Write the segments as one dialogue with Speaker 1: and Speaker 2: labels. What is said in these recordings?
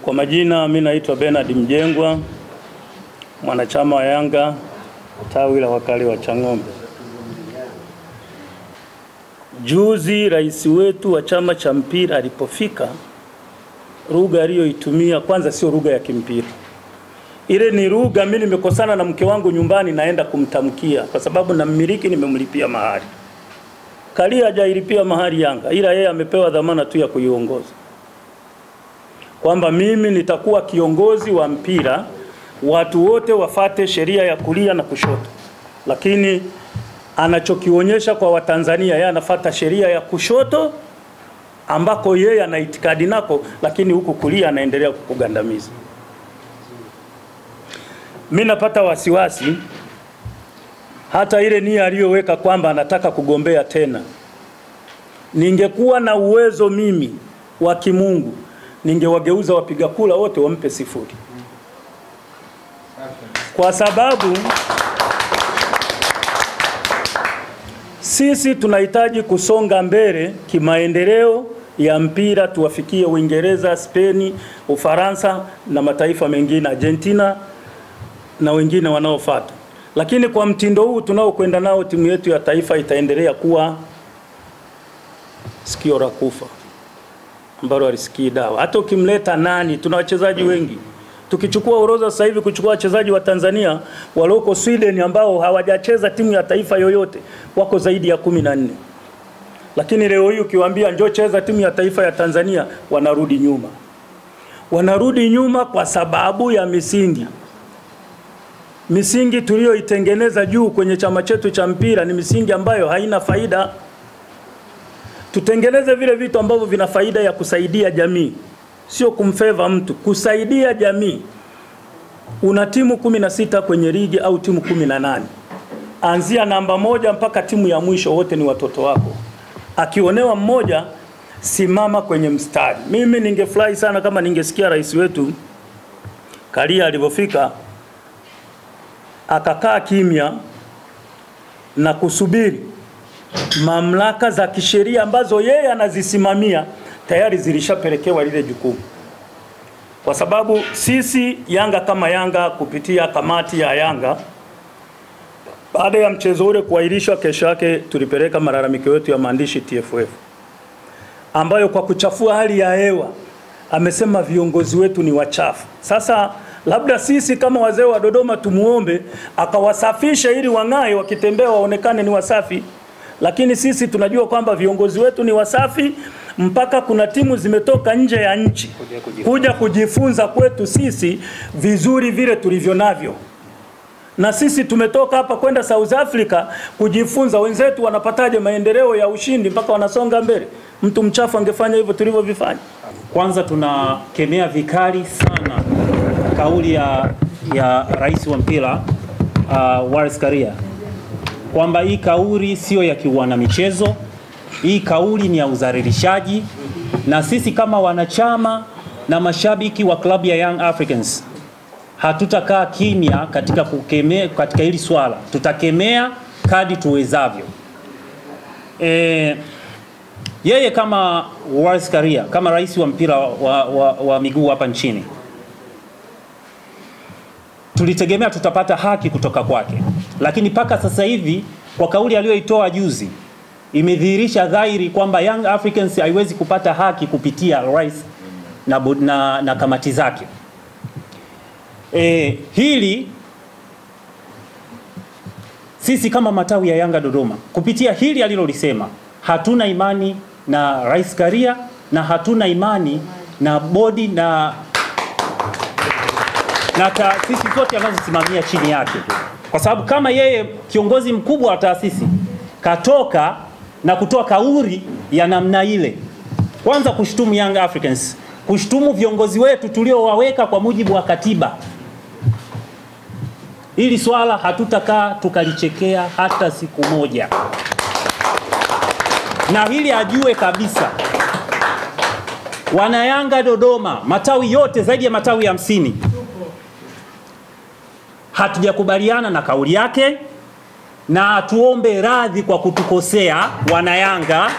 Speaker 1: Kwa majina mimi naitwa Bernard Mjengwa, mwanachama wa Yanga tawi la wakali wa Chang'ombe. Juzi rais wetu wa chama cha mpira alipofika, lugha aliyoitumia kwanza sio lugha ya kimpira. Ile ni lugha mimi nimekosana na mke wangu nyumbani naenda kumtamkia kwa sababu na mmiliki nimemlipia mahari. Kalia hajailipia mahari Yanga, ila yeye amepewa dhamana tu ya kuiongoza. Kwamba mimi nitakuwa kiongozi wa mpira, watu wote wafate sheria ya kulia na kushoto. Lakini anachokionyesha kwa Watanzania, yeye anafuata sheria ya kushoto ambako yeye ana itikadi nako, lakini huku kulia anaendelea kukugandamiza. Mimi napata wasiwasi hata ile nia aliyoweka kwamba anataka kugombea tena. Ningekuwa na uwezo mimi wa kimungu, ningewageuza wapiga kula wote wampe 0. Kwa sababu sisi tunahitaji kusonga mbele kimaendeleo ya mpira, tuwafikie Uingereza, Spain, Ufaransa na mataifa mengine, Argentina na wengine wanaofuata. Lakini kwa mtindo huu tunaokwenda nao, timu yetu ya taifa itaendelea kuwa sikio la kufa ambalo alisikii dawa. Hata ukimleta nani, tuna wachezaji wengi. Tukichukua orodha sasa hivi kuchukua wachezaji wa Tanzania walioko Sweden ambao hawajacheza timu ya taifa yoyote wako zaidi ya 14. Lakini leo hii ukiwaambia njoo cheza timu ya taifa ya Tanzania, wanarudi nyuma. Wanarudi nyuma kwa sababu ya misingi. Misingi tuliyoitengeneza juu kwenye chama chetu cha mpira ni misingi ambayo haina faida. Tutengeneze vile vitu ambavyo vina faida ya kusaidia jamii, sio kumfeva mtu, kusaidia jamii. Una timu 16 kwenye ligi au timu 18. Anzia namba 1 mpaka timu ya mwisho, wote ni watoto wako. Akionewa mmoja, simama kwenye mstari. Mimi ningefurahi sana kama ningesikia rais wetu Karia alipofika akakaa kimya na kusubiri mamlaka za kisheria ambazo yeye anazisimamia tayari zilishapelekewa lile jukumu. Kwa sababu sisi Yanga kama Yanga kupitia kamati ya Yanga, baada ya mchezo ule kuahirishwa, kesho yake tulipeleka malalamiko yetu ya maandishi TFF, ambayo kwa kuchafua hali ya hewa amesema viongozi wetu ni wachafu. Sasa labda sisi kama wazee wa Dodoma tumuombe akawasafisha ili wang'ae, wakitembea waonekane ni wasafi. Lakini sisi tunajua kwamba viongozi wetu ni wasafi, mpaka kuna timu zimetoka nje ya nchi kuja kujifunza kwetu sisi vizuri vile tulivyo navyo. Na sisi tumetoka hapa kwenda South Africa kujifunza wenzetu wanapataje maendeleo ya ushindi mpaka wanasonga mbele. Mtu mchafu angefanya hivyo tulivyovifanya.
Speaker 2: Kwanza tunakemea vikali sana kauli ya rais wa mpira Wallace Karia kwamba hii kauli sio ya kiwana michezo, hii kauli ni ya udhalilishaji, na sisi kama wanachama na mashabiki wa klabu ya Young Africans hatutakaa kimya katika kukemea katika hili swala. Tutakemea kadri tuwezavyo. Yeye kama Wallace Karia, kama rais wa mpira wa miguu hapa nchini, tulitegemea tutapata haki kutoka kwake. Lakini paka sasa hivi kwa kauli aliyoitoa juzi imedhihirisha dhahiri kwamba Young Africans haiwezi kupata haki kupitia rais na kamati zake. Hili sisi kama matawi ya Yanga Dodoma kupitia hili alilolisema, hatuna imani na Rais Karia na hatuna imani na bodi na taasisi zote anazosimamia chini yake. Kwa sababu kama yeye kiongozi mkubwa wa taasisi katoka na kutoa kauli ya namna ile, kwanza kushtumu Young Africans, kushtumu viongozi wetu tuliowaweka kwa mujibu wa katiba, hili swala hatutakaa tukalichekea hata siku moja. Na hili ajue kabisa, wana Yanga Dodoma, matawi yote zaidi ya matawi 50, hatujakubaliana na kauli yake, na atuombe radhi kwa kutukosea Wanayanga,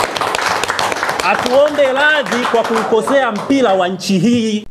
Speaker 2: atuombe radhi kwa kukosea mpira wa nchi hii.